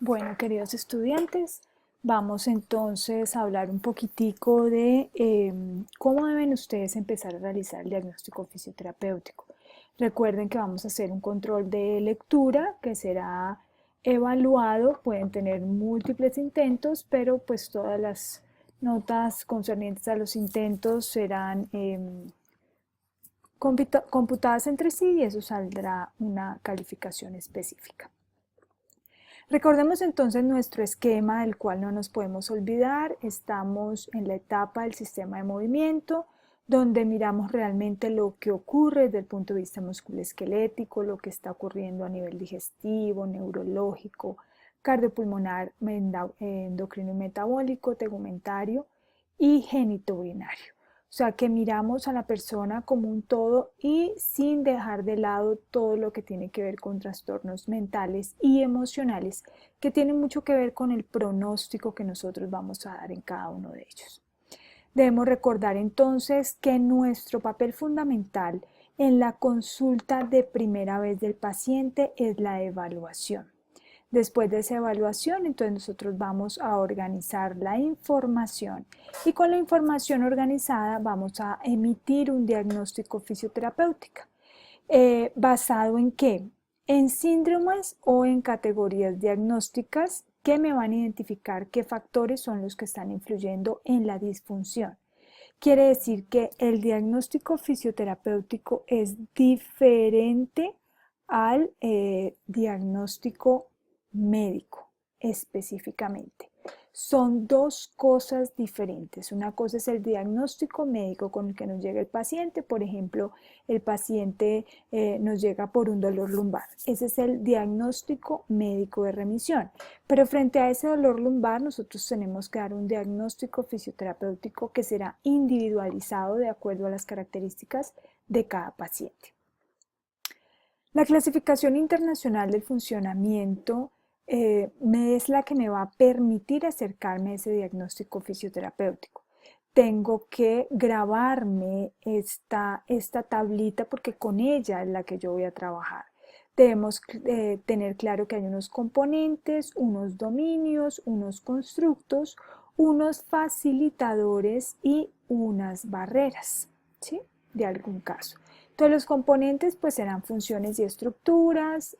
Bueno, queridos estudiantes, vamos entonces a hablar un poquitico de cómo deben ustedes empezar a realizar el diagnóstico fisioterapéutico. Recuerden que vamos a hacer un control de lectura que será evaluado, pueden tener múltiples intentos, pero pues todas las notas concernientes a los intentos serán computadas entre sí y eso saldrá una calificación específica. Recordemos entonces nuestro esquema del cual no nos podemos olvidar. Estamos en la etapa del sistema de movimiento, donde miramos realmente lo que ocurre desde el punto de vista musculoesquelético, lo que está ocurriendo a nivel digestivo, neurológico, cardiopulmonar, endocrino y metabólico, tegumentario y genitourinario. O sea, que miramos a la persona como un todo y sin dejar de lado todo lo que tiene que ver con trastornos mentales y emocionales que tienen mucho que ver con el pronóstico que nosotros vamos a dar en cada uno de ellos. Debemos recordar entonces que nuestro papel fundamental en la consulta de primera vez del paciente es la evaluación. Después de esa evaluación, entonces nosotros vamos a organizar la información y con la información organizada vamos a emitir un diagnóstico fisioterapéutico. ¿Basado en qué? En síndromes o en categorías diagnósticas que me van a identificar qué factores son los que están influyendo en la disfunción. Quiere decir que el diagnóstico fisioterapéutico es diferente al diagnóstico médico específicamente. Son dos cosas diferentes. Una cosa es el diagnóstico médico con el que nos llega el paciente. Por ejemplo, el paciente nos llega por un dolor lumbar. Ese es el diagnóstico médico de remisión. Pero frente a ese dolor lumbar, nosotros tenemos que dar un diagnóstico fisioterapéutico que será individualizado de acuerdo a las características de cada paciente. La clasificación internacional del funcionamiento es la que me va a permitir acercarme a ese diagnóstico fisioterapéutico. Tengo que grabarme esta tablita porque con ella es la que yo voy a trabajar. Debemos tener claro que hay unos componentes, unos dominios, unos constructos, unos facilitadores y unas barreras, ¿sí? De algún caso. Entonces los componentes pues serán funciones y estructuras,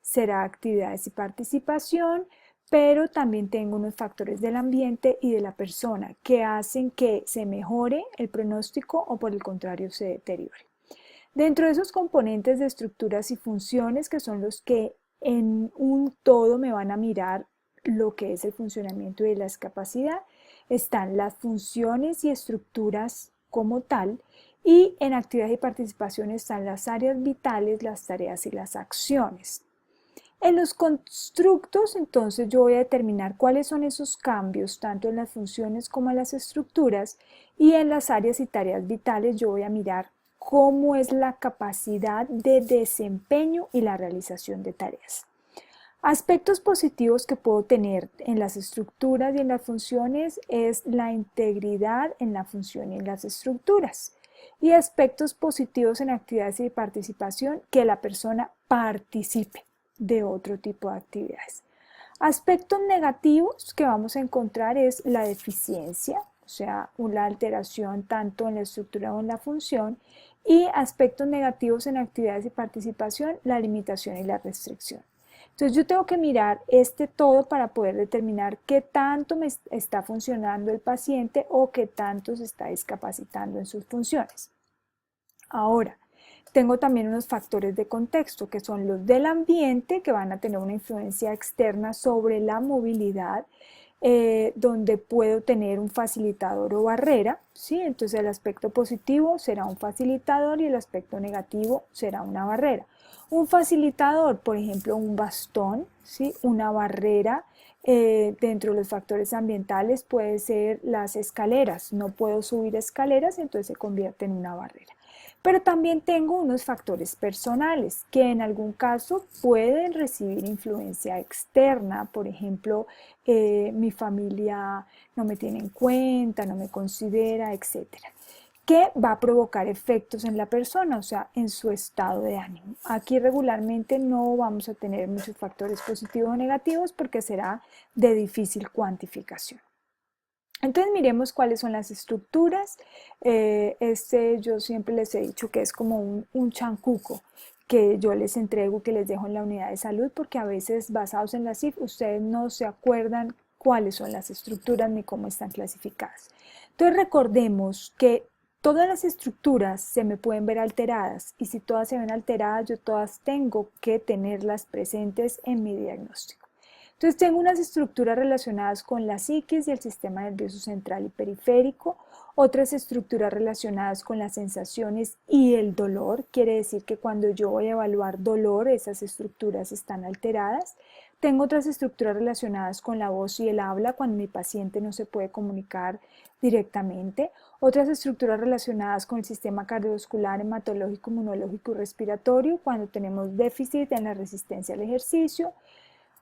será actividades y participación, pero también tengo unos factores del ambiente y de la persona que hacen que se mejore el pronóstico o por el contrario se deteriore. Dentro de esos componentes de estructuras y funciones que son los que en un todo me van a mirar lo que es el funcionamiento y la discapacidad, están las funciones y estructuras como tal y en actividades y participación están las áreas vitales, las tareas y las acciones. En los constructos, entonces, yo voy a determinar cuáles son esos cambios, tanto en las funciones como en las estructuras, y en las áreas y tareas vitales yo voy a mirar cómo es la capacidad de desempeño y la realización de tareas. Aspectos positivos que puedo tener en las estructuras y en las funciones es la integridad en la función y en las estructuras. Y aspectos positivos en actividades y participación, que la persona participe de otro tipo de actividades. Aspectos negativos que vamos a encontrar es la deficiencia, o sea, una alteración tanto en la estructura o en la función, y aspectos negativos en actividades y participación, la limitación y la restricción. Entonces yo tengo que mirar este todo para poder determinar qué tanto me está funcionando el paciente o qué tanto se está discapacitando en sus funciones. Ahora, tengo también unos factores de contexto que son los del ambiente que van a tener una influencia externa sobre la movilidad, donde puedo tener un facilitador o barrera, ¿sí? Entonces el aspecto positivo será un facilitador y el aspecto negativo será una barrera. Un facilitador, por ejemplo, un bastón, ¿sí? Una barrera dentro de los factores ambientales puede ser las escaleras. No puedo subir escaleras, entonces se convierte en una barrera. Pero también tengo unos factores personales que en algún caso pueden recibir influencia externa. Por ejemplo, mi familia no me tiene en cuenta, no me considera, etcétera. que va a provocar efectos en la persona, o sea, en su estado de ánimo. Aquí regularmente no vamos a tener muchos factores positivos o negativos porque será de difícil cuantificación. Entonces miremos cuáles son las estructuras. Yo siempre les he dicho que es como un chancuco que yo les entrego, que les dejo en la unidad de salud, porque a veces basados en la CIF ustedes no se acuerdan cuáles son las estructuras ni cómo están clasificadas. Entonces recordemos que todas las estructuras se me pueden ver alteradas y si todas se ven alteradas, yo todas tengo que tenerlas presentes en mi diagnóstico. Entonces tengo unas estructuras relacionadas con la psiquis y el sistema nervioso central y periférico, otras estructuras relacionadas con las sensaciones y el dolor, quiere decir que cuando yo voy a evaluar dolor, esas estructuras están alteradas. Tengo otras estructuras relacionadas con la voz y el habla, cuando mi paciente no se puede comunicar directamente. Otras estructuras relacionadas con el sistema cardiovascular, hematológico, inmunológico y respiratorio, cuando tenemos déficit en la resistencia al ejercicio.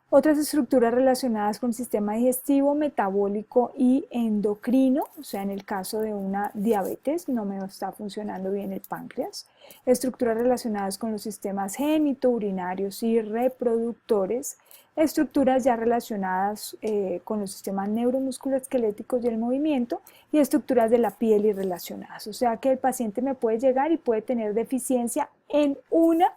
Otras estructuras relacionadas con el sistema digestivo, metabólico y endocrino, o sea, en el caso de una diabetes, no me está funcionando bien el páncreas. Estructuras relacionadas con los sistemas génito, urinarios y reproductores. Estructuras ya relacionadas con los sistemas neuromusculoesqueléticos y el movimiento. Y estructuras de la piel y relacionadas. O sea que el paciente me puede llegar y puede tener deficiencia en una,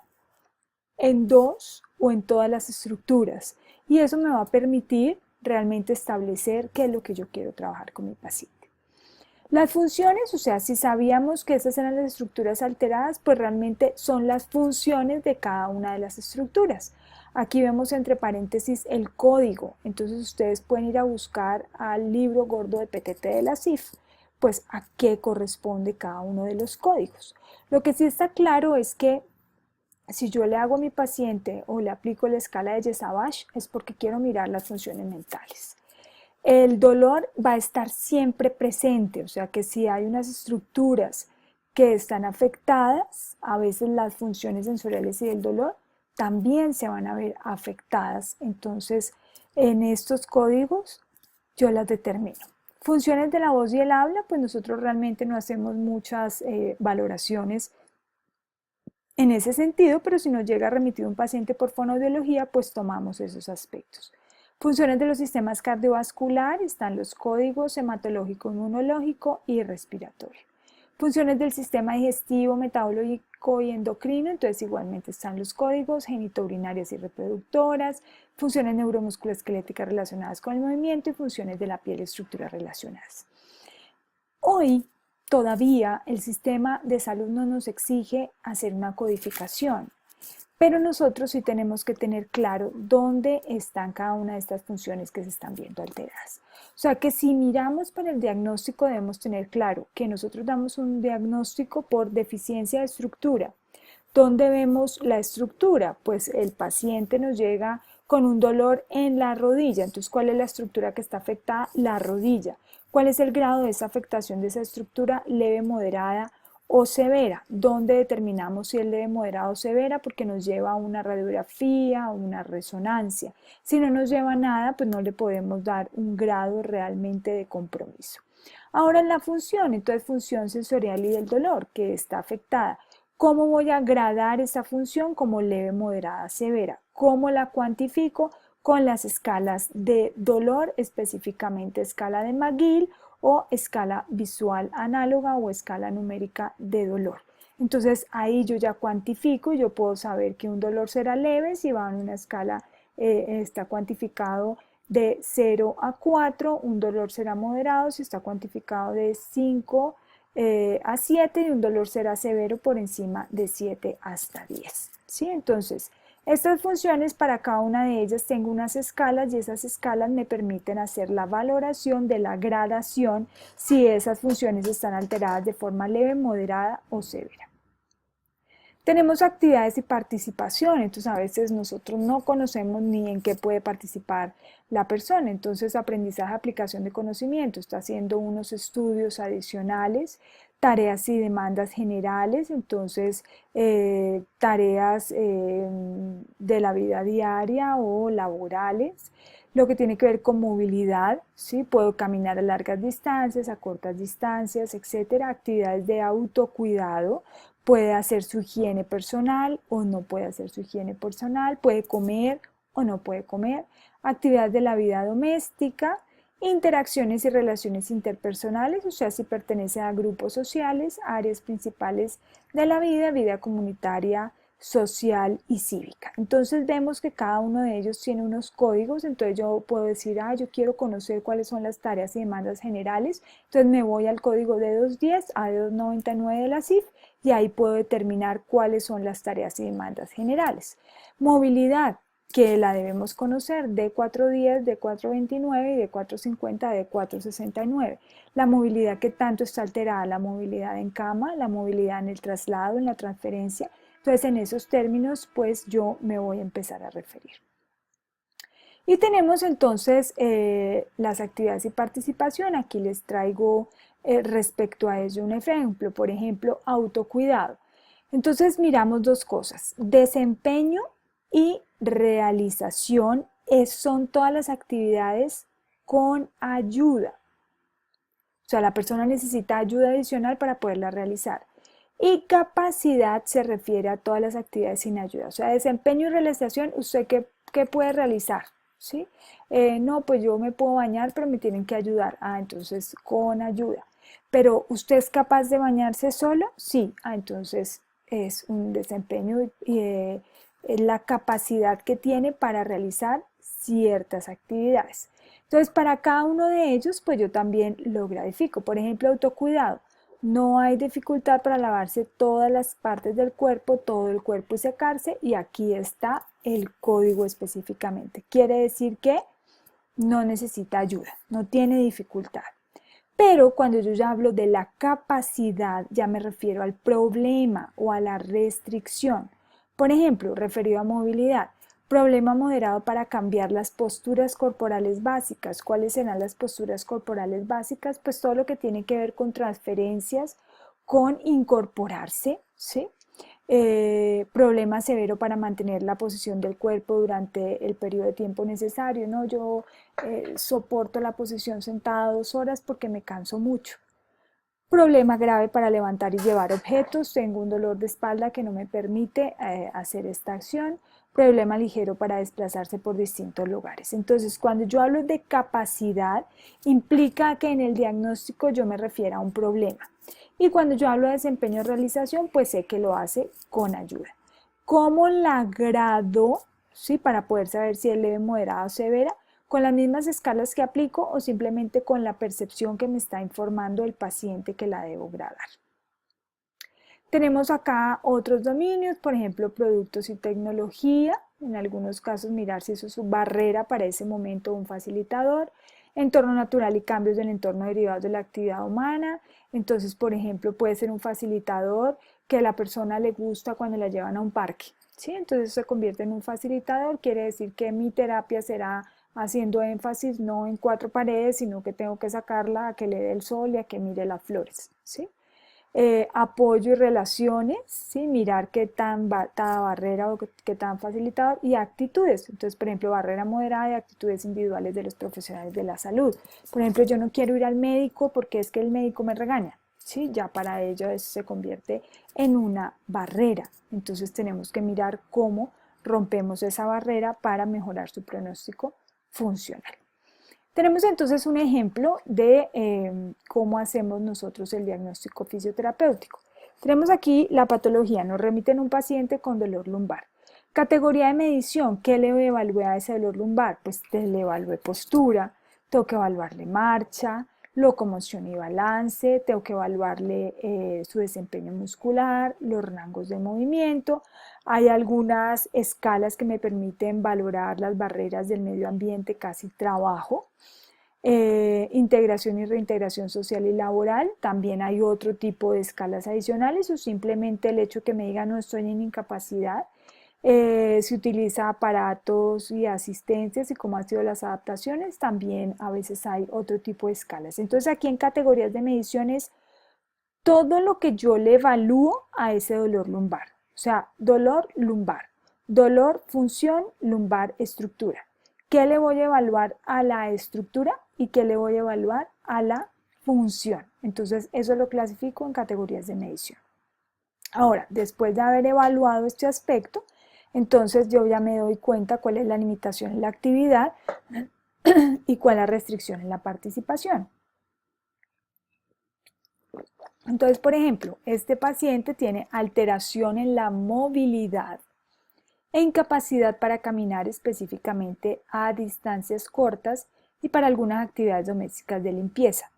en dos o en todas las estructuras, y eso me va a permitir realmente establecer qué es lo que yo quiero trabajar con mi paciente. Las funciones, o sea, si sabíamos que esas eran las estructuras alteradas, pues realmente son las funciones de cada una de las estructuras. Aquí vemos entre paréntesis el código, entonces ustedes pueden ir a buscar al libro gordo de PTT de la CIF, pues a qué corresponde cada uno de los códigos. Lo que sí está claro es que si yo le hago a mi paciente o le aplico la escala de Yesavage es porque quiero mirar las funciones mentales. El dolor va a estar siempre presente, o sea que si hay unas estructuras que están afectadas, a veces las funciones sensoriales y del dolor también se van a ver afectadas. Entonces, en estos códigos yo las determino. Funciones de la voz y el habla, pues nosotros realmente no hacemos muchas valoraciones en ese sentido, pero si nos llega a remitir un paciente por fonoaudiología, pues tomamos esos aspectos. Funciones de los sistemas cardiovascular, están los códigos hematológico, inmunológico y respiratorio. Funciones del sistema digestivo, metabólico y endocrino, entonces igualmente están los códigos genitourinarias y reproductoras, funciones neuromusculoesqueléticas relacionadas con el movimiento y funciones de la piel y estructuras relacionadas. Hoy todavía el sistema de salud no nos exige hacer una codificación, pero nosotros sí tenemos que tener claro dónde están cada una de estas funciones que se están viendo alteradas. O sea que si miramos para el diagnóstico debemos tener claro que nosotros damos un diagnóstico por deficiencia de estructura. ¿Dónde vemos la estructura? Pues el paciente nos llega con un dolor en la rodilla. Entonces, ¿cuál es la estructura que está afectada? La rodilla. ¿Cuál es el grado de esa afectación de esa estructura? Leve, moderada o severa. ¿Dónde determinamos si es leve, moderada o severa? Porque nos lleva a una radiografía o una resonancia. Si no nos lleva a nada, pues no le podemos dar un grado realmente de compromiso. Ahora en la función, entonces función sensorial y del dolor que está afectada. ¿Cómo voy a gradar esa función como leve, moderada, severa? ¿Cómo la cuantifico? Con las escalas de dolor, específicamente escala de McGill o escala visual análoga o escala numérica de dolor. Entonces ahí yo ya cuantifico y yo puedo saber que un dolor será leve si va en una escala, está cuantificado de 0 a 4, un dolor será moderado si está cuantificado de 5 a 7 y un dolor será severo por encima de 7 hasta 10. ¿Sí? Entonces, estas funciones para cada una de ellas tengo unas escalas y esas escalas me permiten hacer la valoración de la gradación si esas funciones están alteradas de forma leve, moderada o severa. Tenemos actividades y participación, entonces a veces nosotros no conocemos ni en qué puede participar la persona, entonces aprendizaje, aplicación de conocimiento, está haciendo unos estudios adicionales, tareas y demandas generales, entonces tareas de la vida diaria o laborales, lo que tiene que ver con movilidad, ¿sí? Puedo caminar a largas distancias, a cortas distancias, etcétera. Actividades de autocuidado, puede hacer su higiene personal o no puede hacer su higiene personal, puede comer o no puede comer. Actividades de la vida doméstica, interacciones y relaciones interpersonales, o sea, si pertenece a grupos sociales, áreas principales de la vida, vida comunitaria, social y cívica. Entonces vemos que cada uno de ellos tiene unos códigos, entonces yo puedo decir, yo quiero conocer cuáles son las tareas y demandas generales, entonces me voy al código D210 a D299 de la CIF y ahí puedo determinar cuáles son las tareas y demandas generales. Movilidad, que la debemos conocer, D410, D429 y D450, D469. La movilidad que tanto está alterada, la movilidad en cama, la movilidad en el traslado, en la transferencia. Entonces, en esos términos, pues yo me voy a empezar a referir. Y tenemos entonces las actividades y participación. Aquí les traigo respecto a ello un ejemplo. Por ejemplo, autocuidado. Entonces miramos dos cosas. Desempeño y realización son todas las actividades con ayuda. O sea, la persona necesita ayuda adicional para poderla realizar. Y capacidad se refiere a todas las actividades sin ayuda. O sea, desempeño y realización, ¿usted qué puede realizar? ¿Sí? No, pues yo me puedo bañar, pero me tienen que ayudar. Entonces con ayuda. Pero ¿usted es capaz de bañarse solo? Sí. Entonces es un desempeño y la capacidad que tiene para realizar ciertas actividades. Entonces, para cada uno de ellos, pues yo también lo gradifico. Por ejemplo, autocuidado. No hay dificultad para lavarse todas las partes del cuerpo, todo el cuerpo y secarse, y aquí está el código específicamente. Quiere decir que no necesita ayuda, no tiene dificultad. Pero cuando yo ya hablo de la capacidad, ya me refiero al problema o a la restricción. Por ejemplo, referido a movilidad, problema moderado para cambiar las posturas corporales básicas. ¿Cuáles serán las posturas corporales básicas? Pues todo lo que tiene que ver con transferencias, con incorporarse, ¿sí? Problema severo para mantener la posición del cuerpo durante el periodo de tiempo necesario, ¿no? Yo soporto la posición sentada 2 horas porque me canso mucho. Problema grave para levantar y llevar objetos, tengo un dolor de espalda que no me permite hacer esta acción. Problema ligero para desplazarse por distintos lugares. Entonces, cuando yo hablo de capacidad, implica que en el diagnóstico yo me refiero a un problema. Y cuando yo hablo de desempeño y realización, pues sé que lo hace con ayuda. ¿Cómo la grado? ¿Sí? Para poder saber si es leve, moderada o severa, con las mismas escalas que aplico o simplemente con la percepción que me está informando el paciente que la debo gradar. Tenemos acá otros dominios, por ejemplo, productos y tecnología. En algunos casos mirar si eso es su barrera para ese momento o un facilitador. Entorno natural y cambios del entorno derivados de la actividad humana. Entonces, por ejemplo, puede ser un facilitador que a la persona le gusta cuando la llevan a un parque. ¿Sí? Entonces se convierte en un facilitador, quiere decir que mi terapia será haciendo énfasis no en 4 paredes, sino que tengo que sacarla a que le dé el sol y a que mire las flores. ¿Sí? Apoyo y relaciones, ¿sí? Mirar qué tan barrera o qué tan facilitador, y actitudes. Entonces, por ejemplo, barrera moderada y actitudes individuales de los profesionales de la salud. Por ejemplo, yo no quiero ir al médico porque es que el médico me regaña. ¿Sí? Ya para ello eso se convierte en una barrera. Entonces tenemos que mirar cómo rompemos esa barrera para mejorar su pronóstico funcional. Tenemos entonces un ejemplo de cómo hacemos nosotros el diagnóstico fisioterapéutico. Tenemos aquí la patología, nos remiten un paciente con dolor lumbar. Categoría de medición, ¿qué le evalúe a ese dolor lumbar? Pues le evalúe postura, tengo que evaluarle marcha, locomoción y balance, tengo que evaluarle su desempeño muscular, los rangos de movimiento. Hay algunas escalas que me permiten valorar las barreras del medio ambiente, casi trabajo. Integración y reintegración social y laboral. También hay otro tipo de escalas adicionales o simplemente el hecho que me diga no estoy en incapacidad. Se utiliza aparatos y asistencias y cómo han sido las adaptaciones. También a veces hay otro tipo de escalas. Entonces aquí en categorías de mediciones todo lo que yo le evalúo a ese dolor lumbar. O sea, dolor lumbar, dolor función lumbar estructura. ¿Qué le voy a evaluar a la estructura y qué le voy a evaluar a la función? Entonces, eso lo clasifico en categorías de medición. Ahora, después de haber evaluado este aspecto, entonces yo ya me doy cuenta cuál es la limitación en la actividad y cuál es la restricción en la participación. Entonces, por ejemplo, este paciente tiene alteración en la movilidad e incapacidad para caminar específicamente a distancias cortas y para algunas actividades domésticas de limpieza.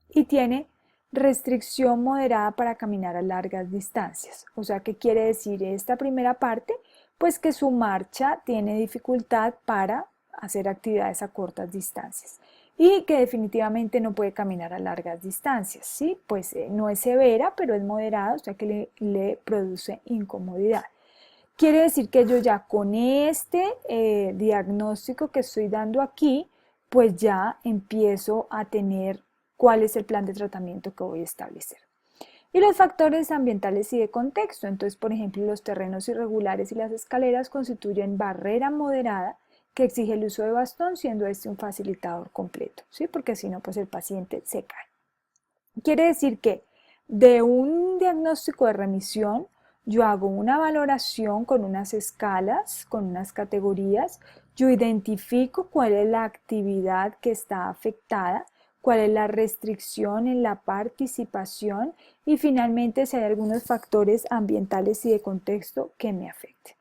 Y tiene restricción moderada para caminar a largas distancias. O sea, ¿qué quiere decir esta primera parte? Pues que su marcha tiene dificultad para hacer actividades a cortas distancias y que definitivamente no puede caminar a largas distancias, ¿sí? Pues no es severa, pero es moderada, o sea que le produce incomodidad. Quiere decir que yo ya con este diagnóstico que estoy dando aquí, pues ya empiezo a tener cuál es el plan de tratamiento que voy a establecer. Y los factores ambientales y de contexto. Entonces, por ejemplo, los terrenos irregulares y las escaleras constituyen barrera moderada que exige el uso de bastón, siendo este un facilitador completo, ¿sí? Porque si no, pues el paciente se cae. Quiere decir que de un diagnóstico de remisión, yo hago una valoración con unas escalas, con unas categorías, yo identifico cuál es la actividad que está afectada, cuál es la restricción en la participación y finalmente si hay algunos factores ambientales y de contexto que me afecten.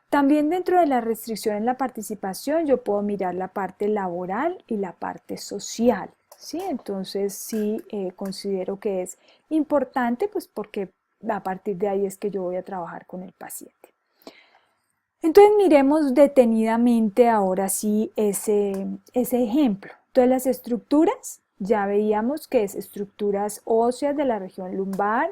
También dentro de la restricción en la participación yo puedo mirar la parte laboral y la parte social, ¿sí? Entonces sí considero que es importante pues porque a partir de ahí es que yo voy a trabajar con el paciente. Entonces miremos detenidamente ahora sí ese ejemplo. Entonces las estructuras, ya veíamos que es estructuras óseas de la región lumbar,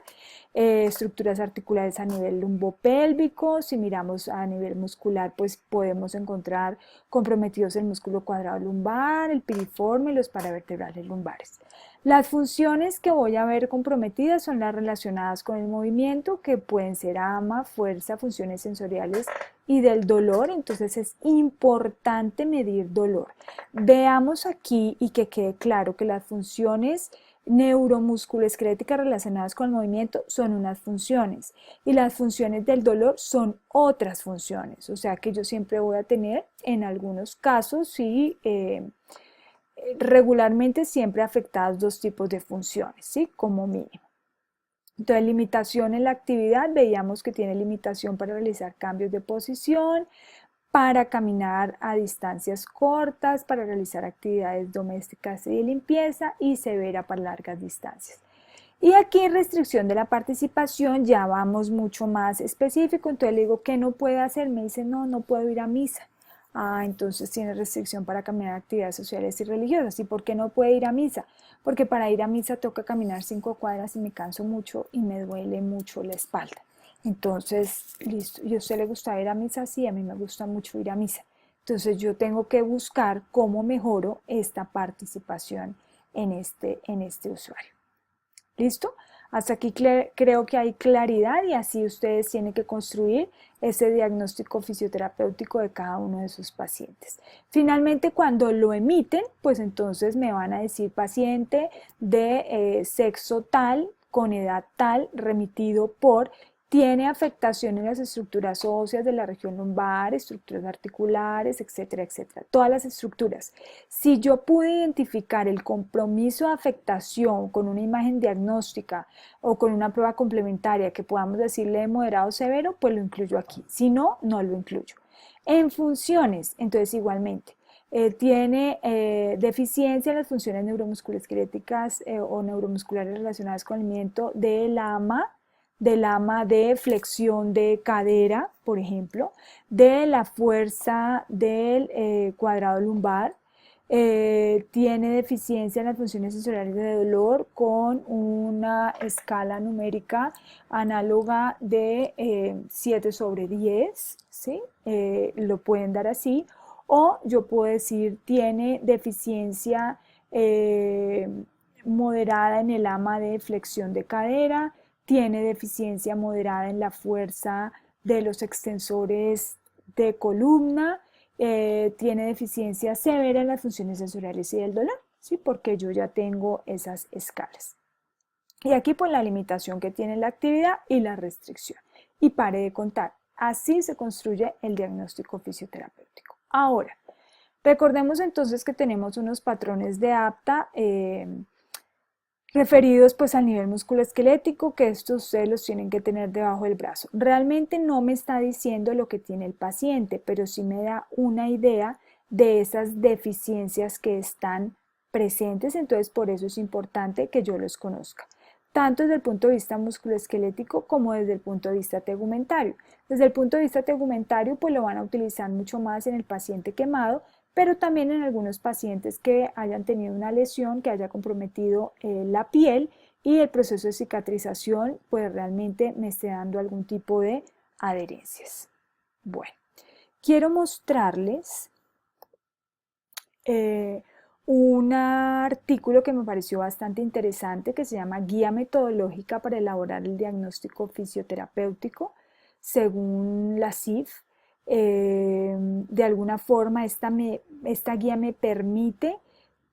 estructuras articulares a nivel lumbopélvico. Si miramos a nivel muscular, pues podemos encontrar comprometidos el músculo cuadrado lumbar, el piriforme y los paravertebrales lumbares. Las funciones que voy a ver comprometidas son las relacionadas con el movimiento, que pueden ser ama, fuerza, funciones sensoriales y del dolor. Entonces es importante medir dolor. Veamos aquí y que quede claro que las funciones neuromusculoesqueléticas relacionadas con el movimiento son unas funciones y las funciones del dolor son otras funciones. O sea que yo siempre voy a tener en algunos casos sí, regularmente siempre afectadas dos tipos de funciones, ¿sí? Como mínimo. Entonces, limitación en la actividad, veíamos que tiene limitación para realizar cambios de posición, para caminar a distancias cortas, para realizar actividades domésticas y de limpieza y severa para largas distancias. Y aquí restricción de la participación, ya vamos mucho más específico, entonces le digo, ¿qué no puede hacer? Me dice, no, no puedo ir a misa. Ah, entonces tiene restricción para caminar a actividades sociales y religiosas. ¿Y por qué no puede ir a misa? Porque para ir a misa toca caminar 5 cuadras y me canso mucho y me duele mucho la espalda. Entonces, listo, ¿y a usted le gusta ir a misa? Sí, a mí me gusta mucho ir a misa. Entonces yo tengo que buscar cómo mejoro esta participación en este usuario. ¿Listo? Hasta aquí creo que hay claridad y así ustedes tienen que construir ese diagnóstico fisioterapéutico de cada uno de sus pacientes. Finalmente, cuando lo emiten, pues entonces me van a decir paciente de sexo tal, con edad tal, remitido por, tiene afectación en las estructuras óseas de la región lumbar, estructuras articulares, etcétera, etcétera. Todas las estructuras. Si yo pude identificar el compromiso de afectación con una imagen diagnóstica o con una prueba complementaria que podamos decirle de moderado o severo, pues lo incluyo aquí. Si no, no lo incluyo. En funciones, entonces igualmente. Tiene deficiencia en las funciones neuromusculoesqueléticas o neuromusculares relacionadas con el movimiento del ama de flexión de cadera, por ejemplo, de la fuerza del cuadrado lumbar, tiene deficiencia en las funciones sensoriales de dolor con una escala numérica análoga de 7 sobre 10, ¿sí? Lo pueden dar así, o yo puedo decir tiene deficiencia moderada en el ama de flexión de cadera, tiene deficiencia moderada en la fuerza de los extensores de columna tiene deficiencia severa en las funciones sensoriales y del dolor, ¿sí? Porque yo ya tengo esas escalas. Y aquí pues la limitación que tiene la actividad y la restricción. Y pare de contar. Así se construye el diagnóstico fisioterapéutico. Ahora, recordemos entonces que tenemos unos patrones de apta referidos pues al nivel musculoesquelético, que estos ustedes los tienen que tener debajo del brazo. Realmente no me está diciendo lo que tiene el paciente, pero sí me da una idea de esas deficiencias que están presentes, entonces por eso es importante que yo los conozca, tanto desde el punto de vista musculoesquelético como desde el punto de vista tegumentario. Desde el punto de vista tegumentario, pues lo van a utilizar mucho más en el paciente quemado, pero también en algunos pacientes que hayan tenido una lesión que haya comprometido la piel y el proceso de cicatrización pues realmente me esté dando algún tipo de adherencias. Bueno, quiero mostrarles un artículo que me pareció bastante interesante que se llama Guía Metodológica para elaborar el diagnóstico fisioterapéutico según la CIF. De alguna forma esta guía me permite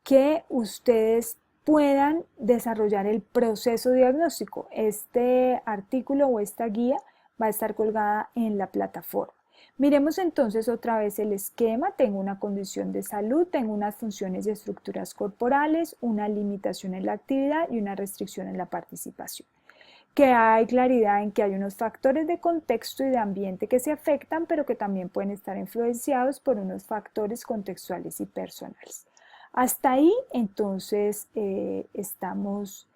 que ustedes puedan desarrollar el proceso diagnóstico. Este artículo o esta guía va a estar colgada en la plataforma. Miremos entonces otra vez el esquema. Tengo una condición de salud, tengo unas funciones y estructuras corporales, una limitación en la actividad y una restricción en la participación. Que hay claridad en que hay unos factores de contexto y de ambiente que se afectan, pero que también pueden estar influenciados por unos factores contextuales y personales. Hasta ahí, entonces, estamos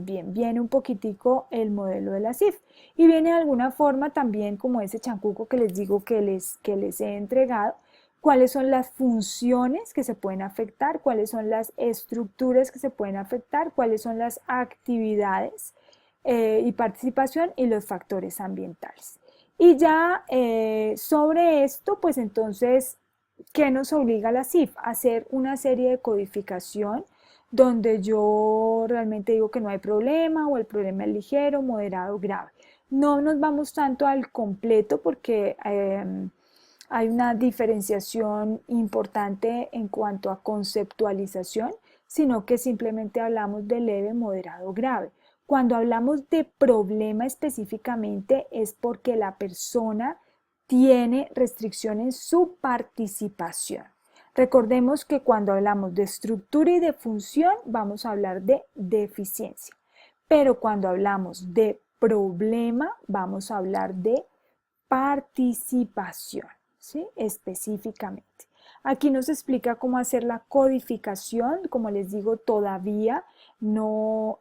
bien. Viene un poquitico el modelo de la CIF y viene de alguna forma también como ese chancuco que les digo que les he entregado, cuáles son las funciones que se pueden afectar, cuáles son las estructuras que se pueden afectar, cuáles son las actividades y participación y los factores ambientales. Y ya sobre esto, pues entonces, ¿qué nos obliga la CIF? A hacer una serie de codificación donde yo realmente digo que no hay problema o el problema es ligero, moderado, grave. No nos vamos tanto al completo porque hay una diferenciación importante en cuanto a conceptualización, sino que simplemente hablamos de leve, moderado, grave. Cuando hablamos de problema específicamente es porque la persona tiene restricción en su participación. Recordemos que cuando hablamos de estructura y de función vamos a hablar de deficiencia, pero cuando hablamos de problema vamos a hablar de participación, ¿sí? Específicamente. Aquí nos explica cómo hacer la codificación. Como les digo, todavía no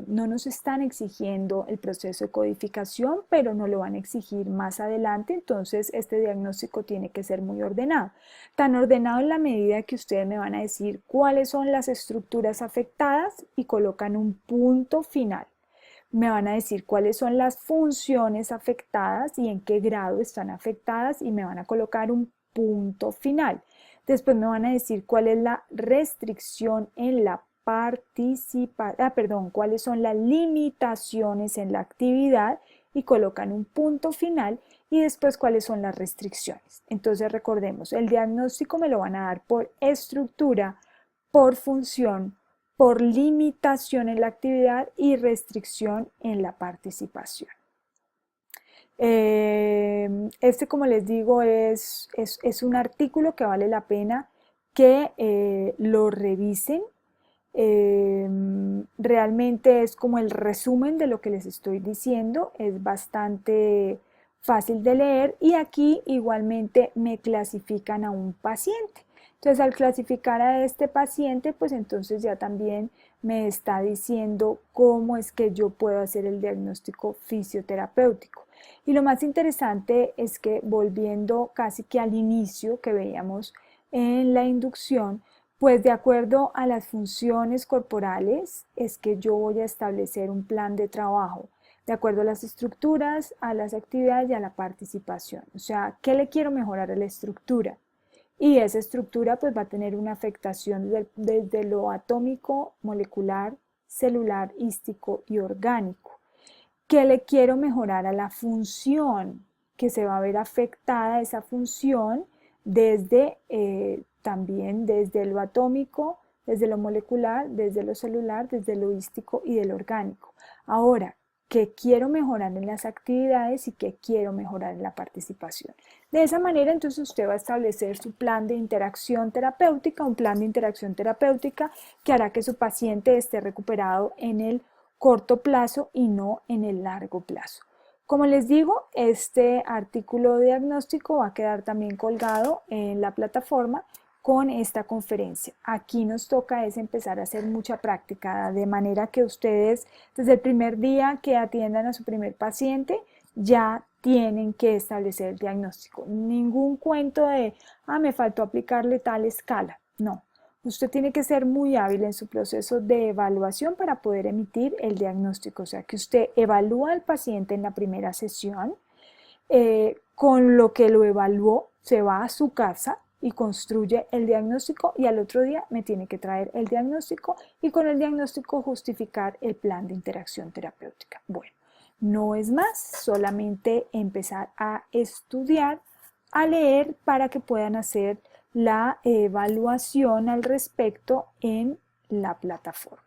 nos están exigiendo el proceso de codificación, pero nos lo van a exigir más adelante. Entonces, este diagnóstico tiene que ser muy ordenado. Tan ordenado en la medida que ustedes me van a decir cuáles son las estructuras afectadas y colocan un punto final. Me van a decir cuáles son las funciones afectadas y en qué grado están afectadas y me van a colocar un punto final. Después me van a decir cuál es la restricción en la participación, cuáles son las limitaciones en la actividad y colocan un punto final y después cuáles son las restricciones. Entonces recordemos, el diagnóstico me lo van a dar por estructura, por función, por limitación en la actividad y restricción en la participación. Como les digo, es un artículo que vale la pena que lo revisen. Realmente es como el resumen de lo que les estoy diciendo, es bastante fácil de leer y aquí igualmente me clasifican a un paciente. Entonces al clasificar a este paciente, pues entonces ya también me está diciendo cómo es que yo puedo hacer el diagnóstico fisioterapéutico. Y lo más interesante es que volviendo casi que al inicio que veíamos en la inducción, pues de acuerdo a las funciones corporales es que yo voy a establecer un plan de trabajo, de acuerdo a las estructuras, a las actividades y a la participación. O sea, ¿qué le quiero mejorar a la estructura? Y esa estructura pues va a tener una afectación desde lo atómico, molecular, celular, hístico y orgánico. ¿Qué le quiero mejorar a la función? Que se va a ver afectada esa función desde también desde lo atómico, desde lo molecular, desde lo celular, desde lo holístico y del orgánico. Ahora, ¿qué quiero mejorar en las actividades y qué quiero mejorar en la participación? De esa manera, entonces usted va a establecer su plan de interacción terapéutica, un plan de interacción terapéutica que hará que su paciente esté recuperado en el corto plazo y no en el largo plazo. Como les digo, este artículo diagnóstico va a quedar también colgado en la plataforma con esta conferencia. Aquí nos toca es empezar a hacer mucha práctica, de manera que ustedes desde el primer día que atiendan a su primer paciente ya tienen que establecer el diagnóstico. Ningún cuento de, me faltó aplicarle tal escala. No, usted tiene que ser muy hábil en su proceso de evaluación para poder emitir el diagnóstico. O sea, que usted evalúa al paciente en la primera sesión, con lo que lo evaluó, se va a su casa y construye el diagnóstico y al otro día me tiene que traer el diagnóstico y con el diagnóstico justificar el plan de interacción terapéutica. Bueno, no es más, solamente empezar a estudiar, a leer para que puedan hacer la evaluación al respecto en la plataforma.